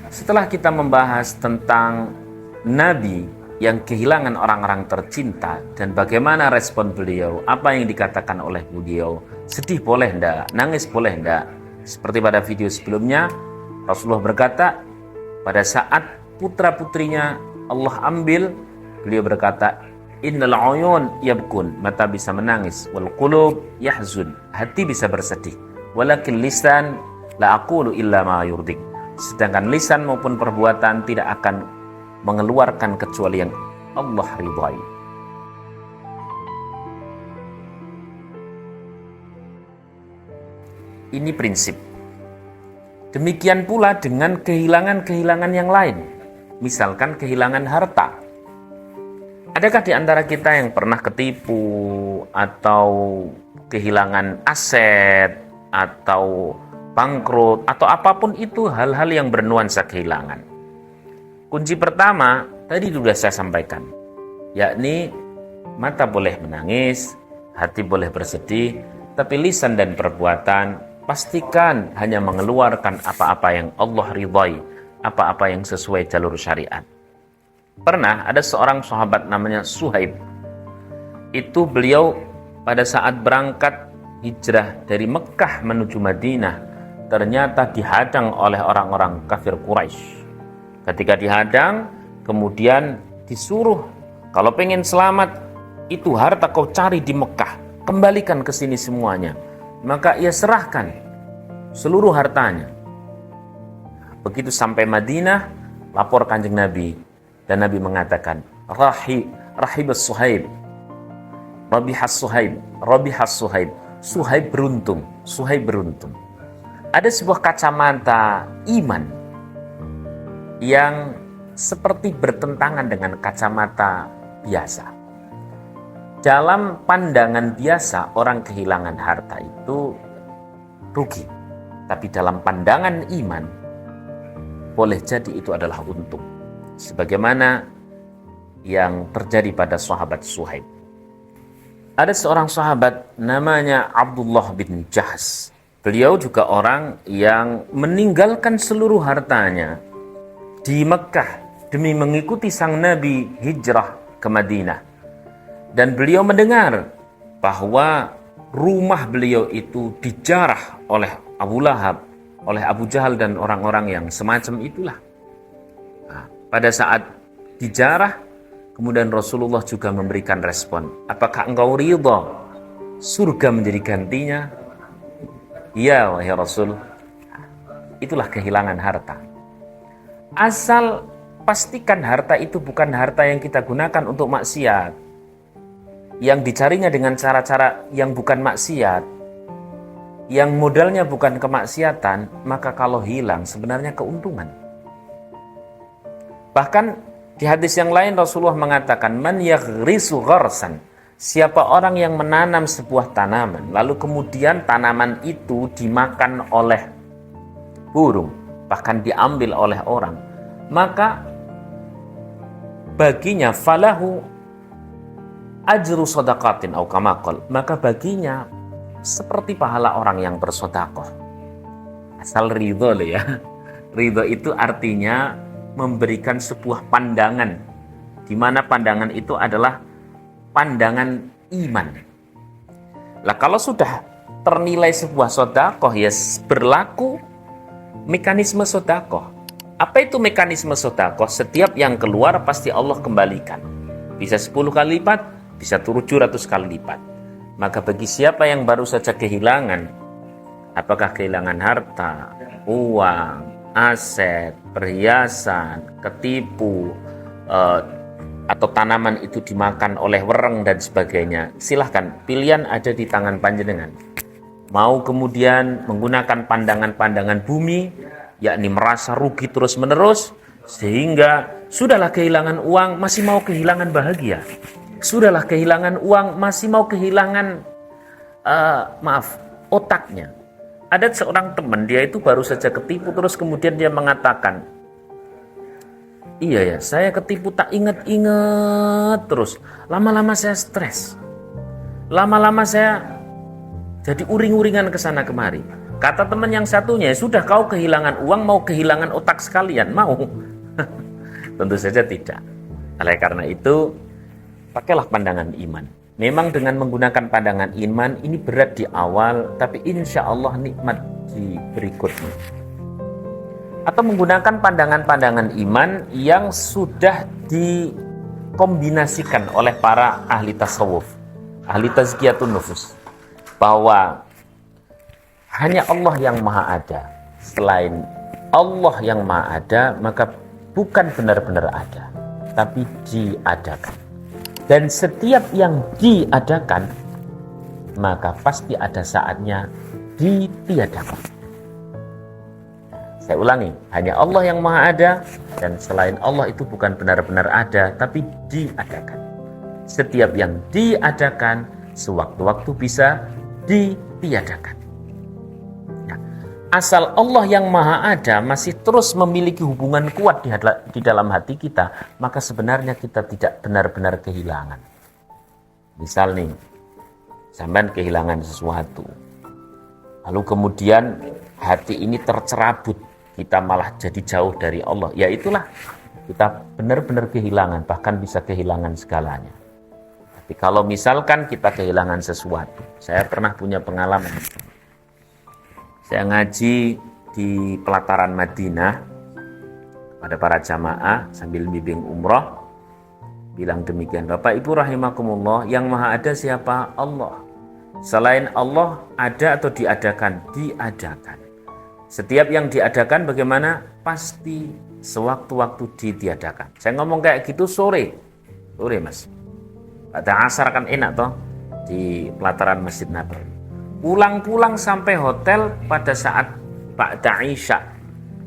Setelah kita membahas tentang Nabi yang kehilangan orang-orang tercinta dan bagaimana respon beliau, apa yang dikatakan oleh beliau, sedih boleh enggak, nangis boleh enggak. Seperti pada video sebelumnya, Rasulullah berkata, pada saat putra-putrinya Allah ambil, beliau berkata, innal uyun yabkun, mata bisa menangis, wal qulub yahzun, hati bisa bersedih, walakin lisan la aqulu illa ma yurdik, sedangkan lisan maupun perbuatan tidak akan mengeluarkan kecuali yang Allah ridhai. Ini prinsip. Demikian pula dengan kehilangan-kehilangan yang lain. Misalkan kehilangan harta. Adakah di antara kita yang pernah ketipu atau kehilangan aset atau bangkrut atau apapun itu, hal-hal yang bernuansa kehilangan? Kunci pertama tadi sudah saya sampaikan, yakni mata boleh menangis, hati boleh bersedih, tapi lisan dan perbuatan pastikan hanya mengeluarkan apa-apa yang Allah ridhai, apa-apa yang sesuai jalur syariat. Pernah ada seorang sahabat namanya Suhaib. Itu beliau pada saat berangkat hijrah dari Mekah menuju Madinah, ternyata dihadang oleh orang-orang kafir Quraisy. Ketika dihadang, kemudian disuruh, kalau pengen selamat, itu harta kau cari di Mekah, kembalikan ke sini semuanya. Maka ia serahkan seluruh hartanya. Begitu sampai Madinah, lapor Kanjeng Nabi, dan Nabi mengatakan, rahibas Suhaib, rabihas Suhaib, Suhaib beruntung, Suhaib beruntung. Ada sebuah kacamata iman yang seperti bertentangan dengan kacamata biasa. Dalam pandangan biasa, orang kehilangan harta itu rugi. Tapi dalam pandangan iman, boleh jadi itu adalah untung. Sebagaimana yang terjadi pada sahabat Suhaib. Ada seorang sahabat namanya Abdullah bin Jahsh. Beliau juga orang yang meninggalkan seluruh hartanya di Mekah demi mengikuti sang Nabi hijrah ke Madinah. Dan beliau mendengar bahwa rumah beliau itu dijarah oleh Abu Lahab, oleh Abu Jahal dan orang-orang yang semacam itulah. Nah, pada saat dijarah, kemudian Rasulullah juga memberikan respon. Apakah engkau ridha surga menjadi gantinya? Iya, wahai Rasul. Itulah kehilangan harta. Asal pastikan harta itu bukan harta yang kita gunakan untuk maksiat, yang dicarinya dengan cara-cara yang bukan maksiat, yang modalnya bukan kemaksiatan, maka kalau hilang sebenarnya keuntungan. Bahkan di hadis yang lain Rasulullah mengatakan, man yaghrisu gharsan, siapa orang yang menanam sebuah tanaman lalu kemudian tanaman itu dimakan oleh burung, bahkan diambil oleh orang, maka baginya falahu ajru shadaqatin au kama qala, maka baginya seperti pahala orang yang bersedekah. Asal ridho loh ya. Ridho itu artinya memberikan sebuah pandangan, di mana pandangan itu adalah pandangan iman. Lah kalau sudah ternilai sebuah sedekah, ya berlaku mekanisme sedekah. Apa itu mekanisme sedekah? Setiap yang keluar pasti Allah kembalikan. Bisa 10 kali lipat, bisa 700 kali lipat. Maka bagi siapa yang baru saja kehilangan, apakah kehilangan harta, uang, aset, perhiasan, ketipu, atau tanaman itu dimakan oleh wereng dan sebagainya, silahkan, pilihan ada di tangan panjenengan. Mau kemudian menggunakan pandangan-pandangan bumi, yakni merasa rugi terus-menerus, sehingga sudahlah kehilangan uang, masih mau kehilangan bahagia. Sudahlah kehilangan uang, masih mau kehilangan otaknya. Ada seorang teman, dia itu baru saja ketipu, terus kemudian dia mengatakan, iya ya, saya ketipu tak ingat-ingat terus. Lama-lama saya stres. Lama-lama saya jadi uring-uringan ke sana kemari. Kata teman yang satunya, sudah kau kehilangan uang, mau kehilangan otak sekalian, mau? Tentu saja tidak. Oleh karena itu, pakailah pandangan iman. Memang dengan menggunakan pandangan iman, ini berat di awal, tapi insya Allah nikmat di berikutnya. Atau menggunakan pandangan-pandangan iman yang sudah dikombinasikan oleh para ahli tasawuf, ahli tazkiyatun nufus, bahwa hanya Allah yang maha ada. Selain Allah yang maha ada, maka bukan benar-benar ada, tapi diadakan. Dan setiap yang diadakan, maka pasti ada saatnya ditiadakan. Saya ulangi, hanya Allah yang maha ada, dan selain Allah itu bukan benar-benar ada, tapi diadakan. Setiap yang diadakan, sewaktu-waktu bisa ditiadakan. Asal Allah yang maha ada masih terus memiliki hubungan kuat di dalam hati kita, maka sebenarnya kita tidak benar-benar kehilangan. Misal nih, sampean kehilangan sesuatu, lalu kemudian hati ini tercerabut, kita malah jadi jauh dari Allah. Ya itulah, kita benar-benar kehilangan, bahkan bisa kehilangan segalanya. Tapi kalau misalkan kita kehilangan sesuatu, saya pernah punya pengalaman. Saya ngaji di pelataran Madinah pada para jamaah sambil bimbing umroh, bilang demikian, Bapak Ibu rahimakumullah, yang maha ada siapa? Allah. Selain Allah ada atau diadakan? Diadakan. Setiap yang diadakan bagaimana? Pasti sewaktu-waktu ditiadakan. Saya ngomong kayak gitu sore mas. Pada asar kan enak toh di pelataran Masjid Nabawi. Pulang-pulang sampai hotel pada saat ba'da Isya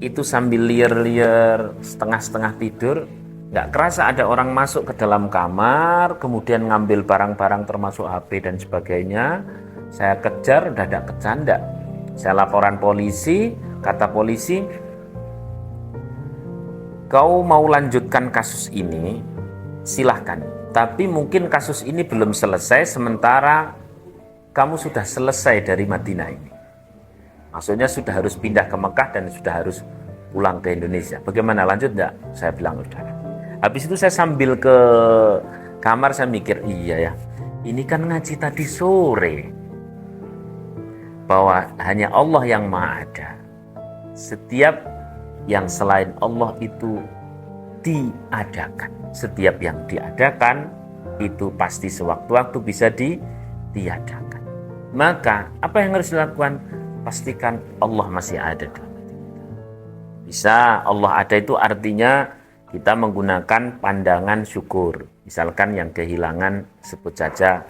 itu sambil liar-liar, setengah-setengah tidur, nggak kerasa ada orang masuk ke dalam kamar, kemudian ngambil barang-barang termasuk HP dan sebagainya. Saya kejar, dadak kecanda. Saya laporan polisi, kata polisi, kau mau lanjutkan kasus ini, silahkan. Tapi mungkin kasus ini belum selesai sementara kamu sudah selesai dari Madinah ini. Maksudnya sudah harus pindah ke Mekah dan sudah harus pulang ke Indonesia. Bagaimana, lanjut enggak? Saya bilang udah. Habis itu saya sambil ke kamar, saya mikir, iya ya, ini kan ngaji tadi sore, bahwa hanya Allah yang maha ada. Setiap yang selain Allah itu diadakan. Setiap yang diadakan itu pasti sewaktu-waktu bisa ditiadakan. Maka apa yang harus dilakukan? Pastikan Allah masih ada dalam hati kita. Bisa Allah ada itu artinya kita menggunakan pandangan syukur. Misalkan yang kehilangan, sebut saja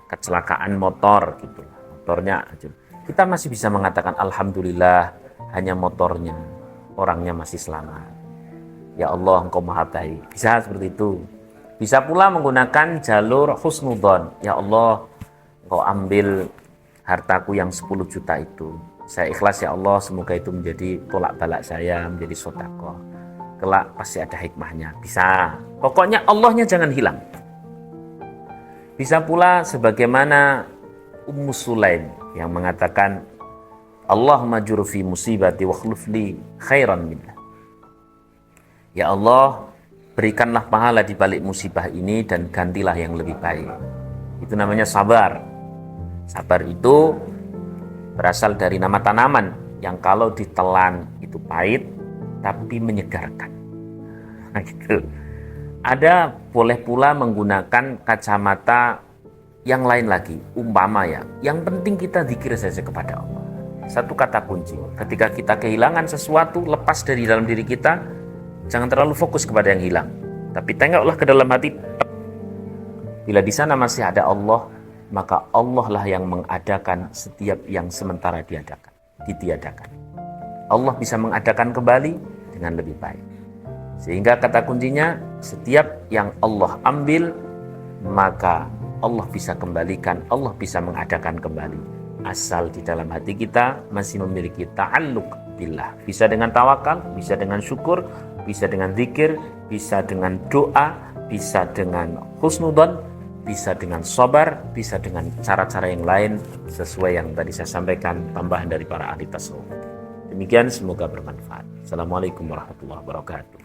kecelakaan motor gitu. Motornya kita masih bisa mengatakan alhamdulillah, hanya motornya, orangnya masih selamat. Ya Allah, Engkau maha baik. Bisa seperti itu. Bisa pula menggunakan jalur husnudzon. Ya Allah, Engkau ambil hartaku yang 10 juta itu. Saya ikhlas ya Allah, semoga itu menjadi tolak balak saya, menjadi sedekah. Kelak pasti ada hikmahnya. Bisa. Pokoknya Allahnya jangan hilang. Bisa pula sebagaimana Ummu Sulaim yang mengatakan, Allahumma jur fi musibati wa khlufli khairan minha. Ya Allah, berikanlah pahala di balik musibah ini dan gantilah yang lebih baik. Itu namanya sabar. Sabar itu berasal dari nama tanaman yang kalau ditelan itu pahit tapi menyegarkan. Nah, gitu. Ada boleh pula menggunakan kacamata yang lain lagi, umpama ya. Yang penting kita zikir saja kepada Allah. Satu kata kunci. Ketika kita kehilangan sesuatu, lepas dari dalam diri kita, jangan terlalu fokus kepada yang hilang. Tapi tengoklah ke dalam hati. Bila di sana masih ada Allah, maka Allah lah yang mengadakan setiap yang sementara ditiadakan. Allah bisa mengadakan kembali dengan lebih baik. Sehingga kata kuncinya, setiap yang Allah ambil, maka Allah bisa kembalikan, Allah bisa mengadakan kembali. Asal di dalam hati kita masih memiliki ta'alluq billah. Bisa dengan tawakal, bisa dengan syukur, bisa dengan zikir, bisa dengan doa, bisa dengan husnudzon, bisa dengan sabar, bisa dengan cara-cara yang lain sesuai yang tadi saya sampaikan, tambahan dari para ahli tasawuf. Demikian, semoga bermanfaat. Assalamualaikum warahmatullahi wabarakatuh.